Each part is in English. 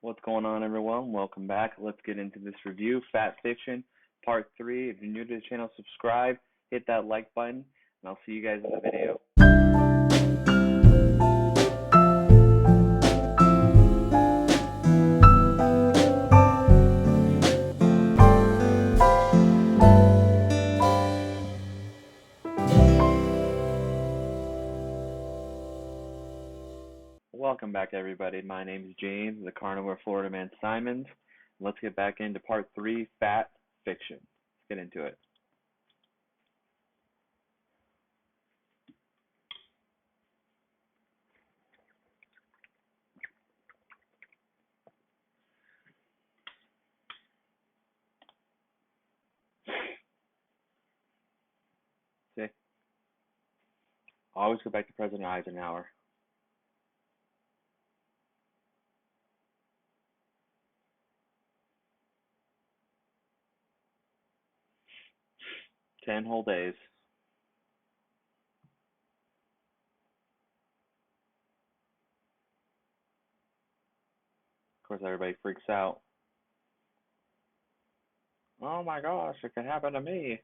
What's going on, everyone? Welcome back. Let's get into this review, Fat Fiction, Part 3. If you're new to the channel, subscribe, hit that like button, and I'll see you guys in the video. Welcome back, everybody. My name is James, the Carnivore Florida Man Simons. Let's get back into Part 3, Fat Fiction. Let's get into it. See? Always go back to President Eisenhower. Ten whole days. Of course, everybody freaks out. Oh my gosh, it could happen to me.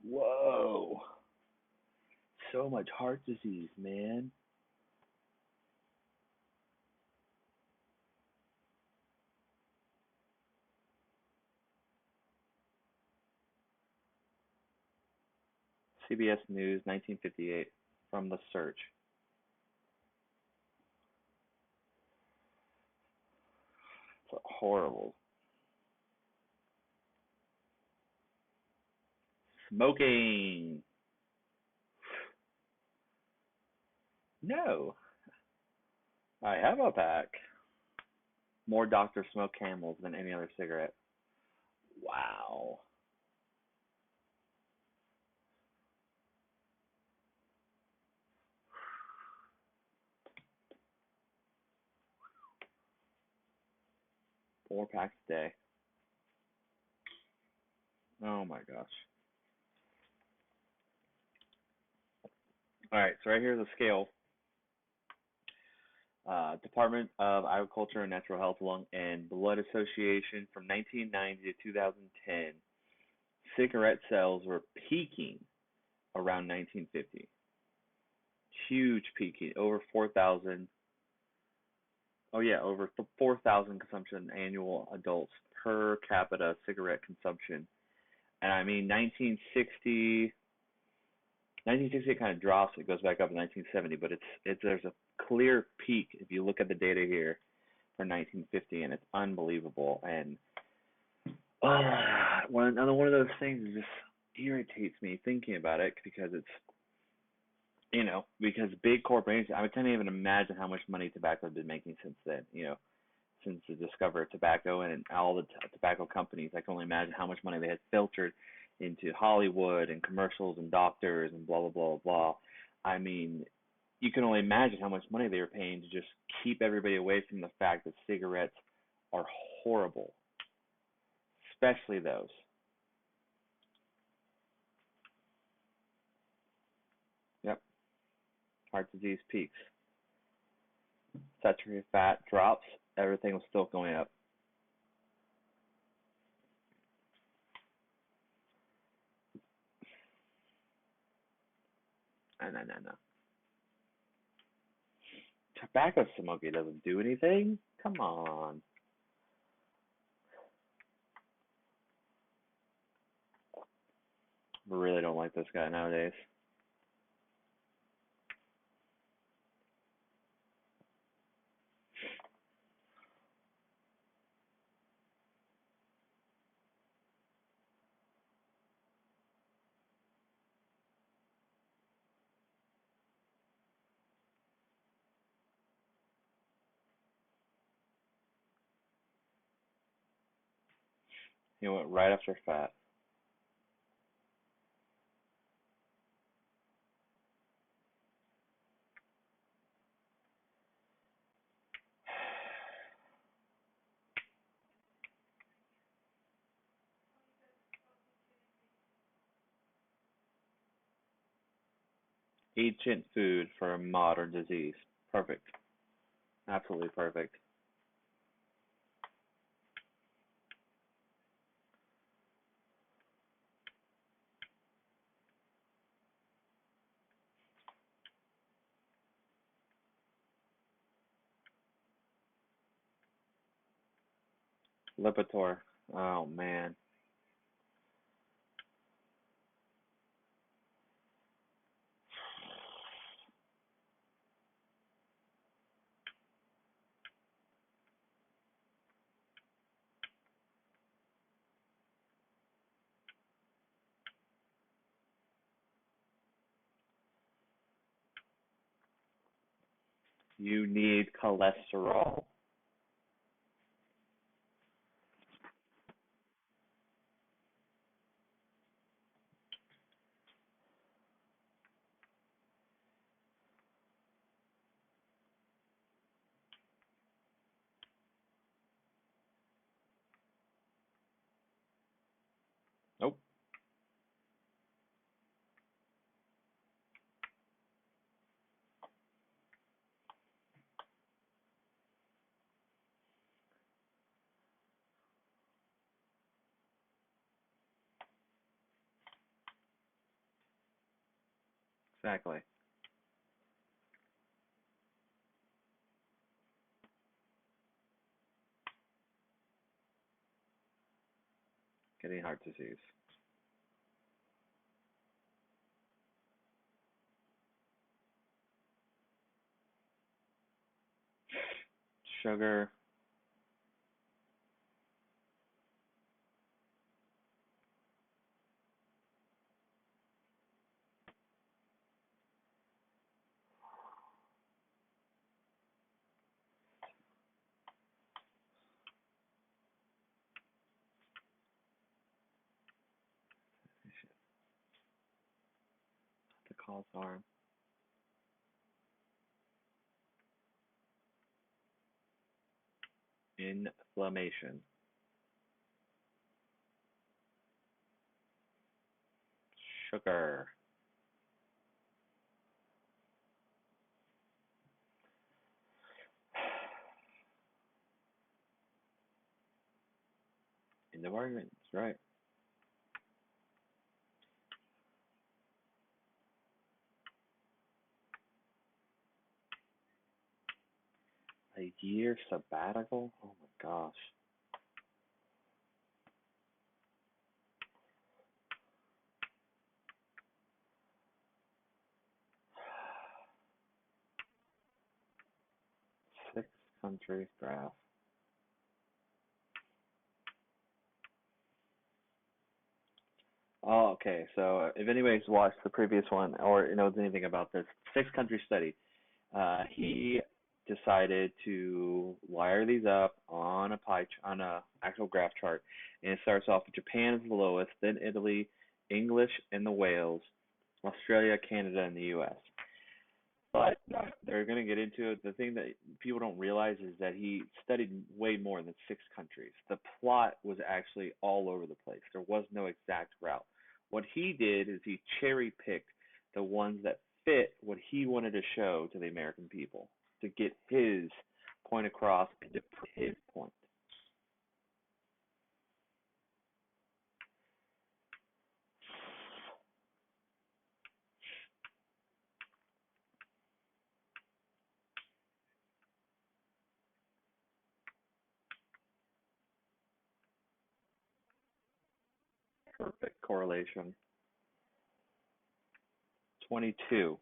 Whoa. So much heart disease, man. CBS News, 1958, from The Search. It's horrible. Smoking. No, I have a pack. More doctors smoke Camels than any other cigarette. Wow. 4 packs a day. Oh my gosh. Alright, so right here's a scale. Department of Agriculture and Natural Health Lung and Blood Association from 1990 to 2010. Cigarette sales were peaking around 1950. Huge peaking, over 4,000. Oh yeah, over 4,000 consumption annual adults per capita cigarette consumption. And I mean 1960 it kind of drops, it goes back up in 1970, but there's a clear peak if you look at the data here for 1950, and it's unbelievable. And another one of those things that just irritates me thinking about it, because it's, because big corporations, I can't even imagine how much money tobacco has been making since then, since the discovery of tobacco and all the tobacco companies. I can only imagine how much money they had filtered into Hollywood and commercials and doctors and blah, blah, blah, blah. I mean, you can only imagine how much money they were paying to just keep everybody away from the fact that cigarettes are horrible, especially those. Yep. Heart disease peaks. Saturated fat drops. Everything was still going up. No. Tobacco smoking doesn't do anything? Come on. I really don't like this guy nowadays. He went right after fat. Ancient food for a modern disease. Perfect. Absolutely perfect. Lipitor. Oh man. You need cholesterol. Nope. Exactly. Getting heart disease. Sugar. The cause harm. Inflammation. Sugar. In the argument. That's right. A year sabbatical? Oh my gosh. 6 countries graph. Oh, okay. So if anybody's watched the previous one or knows anything about this 6 country study, he decided to wire these up on a on a actual graph chart, and it starts off with Japan is the lowest, then Italy, English, and the Wales, Australia, Canada, and the U.S. But they're going to get into it. The thing that people don't realize is that he studied way more than 6 countries. The plot was actually all over the place. There was no exact route. What he did is he cherry picked the ones that fit what he wanted to show to the American people to get his point across and to put his point. Perfect correlation. 22.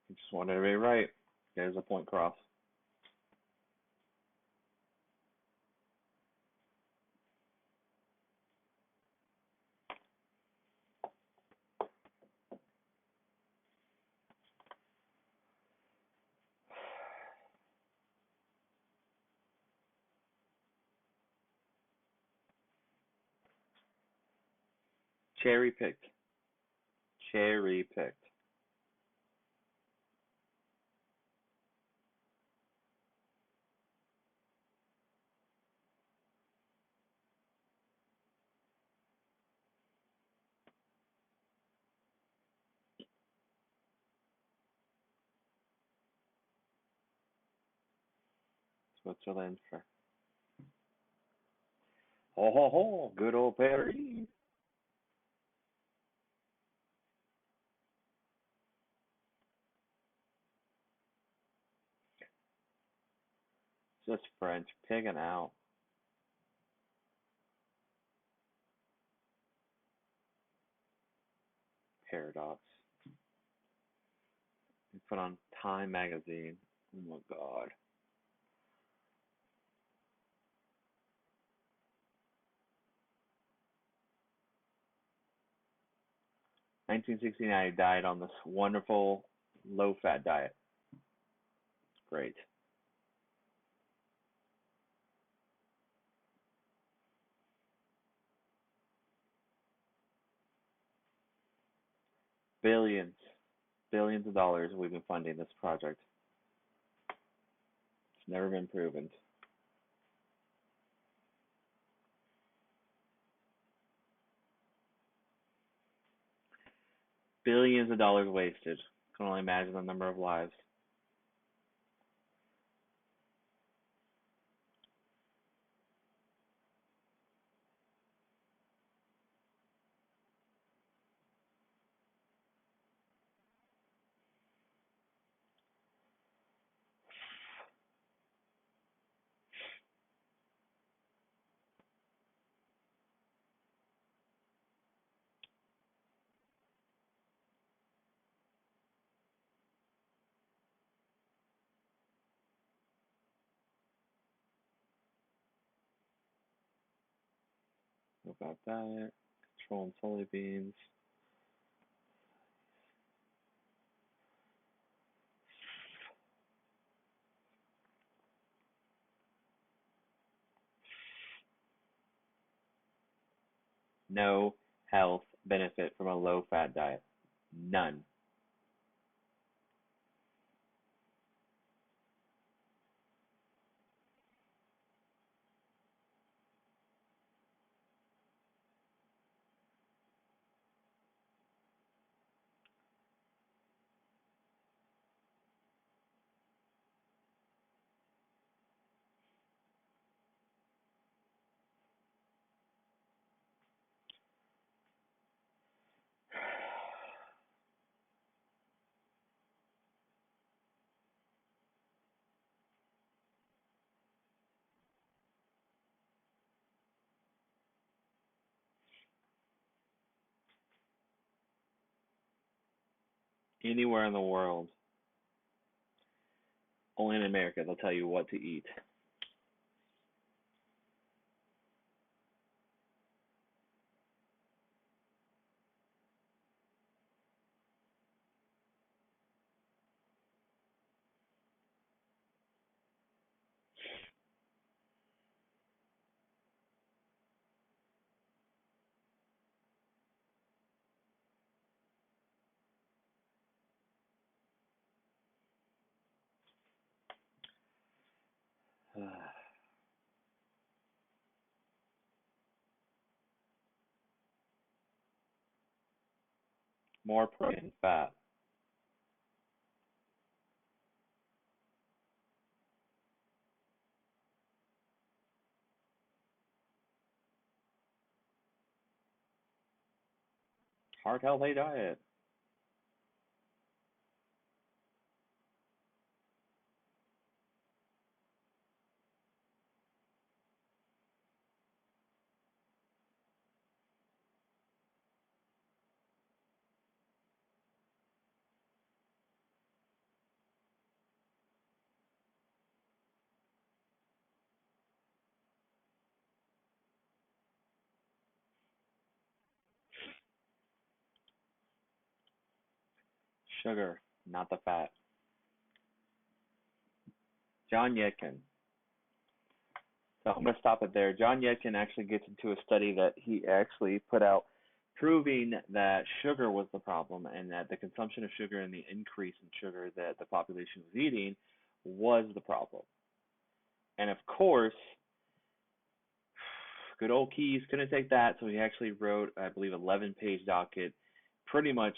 He just wanted to be right. There's a point cross. Cherry picked. Cherry picked. Switzerland for. Ho ho ho! Good old Paris. Just French pigging out. Paradox. We put on Time magazine. Oh my god. 1969, died on this wonderful low-fat diet. Great. Billions, billions of dollars we've been funding this project. It's never been proven. Billions of dollars wasted. Can only imagine the number of lives. What about that? Controlling soybeans. No health benefit from a low-fat diet. None. Anywhere in the world, only in America, they'll tell you what to eat. More protein, fat. Heart healthy diet. Sugar, not the fat. John Yetkin. So I'm going to stop it there. John Yetkin actually gets into a study that he actually put out proving that sugar was the problem and that the consumption of sugar and the increase in sugar that the population was eating was the problem. And of course, good old Keyes couldn't take that, so he actually wrote, I believe, 11-page docket pretty much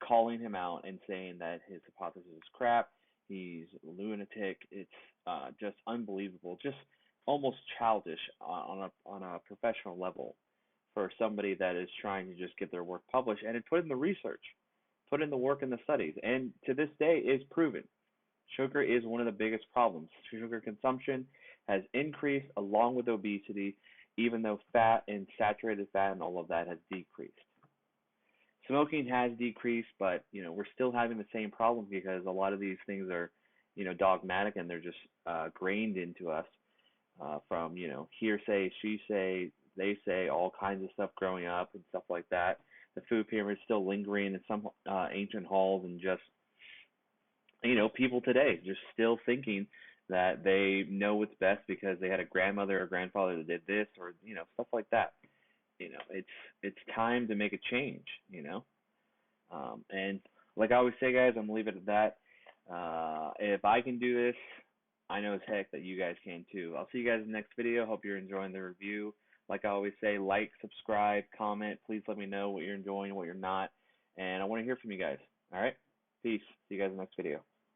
calling him out and saying that his hypothesis is crap. He's a lunatic. It's just unbelievable, just almost childish on a professional level for somebody that is trying to just get their work published and put in the research, put in the work in the studies, and to this day is proven. Sugar is one of the biggest problems. Sugar consumption has increased along with obesity, even though fat and saturated fat and all of that has decreased. Smoking has decreased, but we're still having the same problem because a lot of these things are dogmatic, and they're just grained into us from hearsay, she say, they say, all kinds of stuff growing up and stuff like that. The food pyramid is still lingering in some ancient halls, and just people today just still thinking that they know what's best because they had a grandmother or grandfather that did this, or stuff like that. It's time to make a change. And like I always say, guys, I'm gonna leave it at that. If I can do this, I know as heck that you guys can too. I'll see you guys in the next video. Hope you're enjoying the review. Like I always say, like, subscribe, comment. Please let me know what you're enjoying, what you're not, and I want to hear from you guys. All right, peace. See you guys in the next video.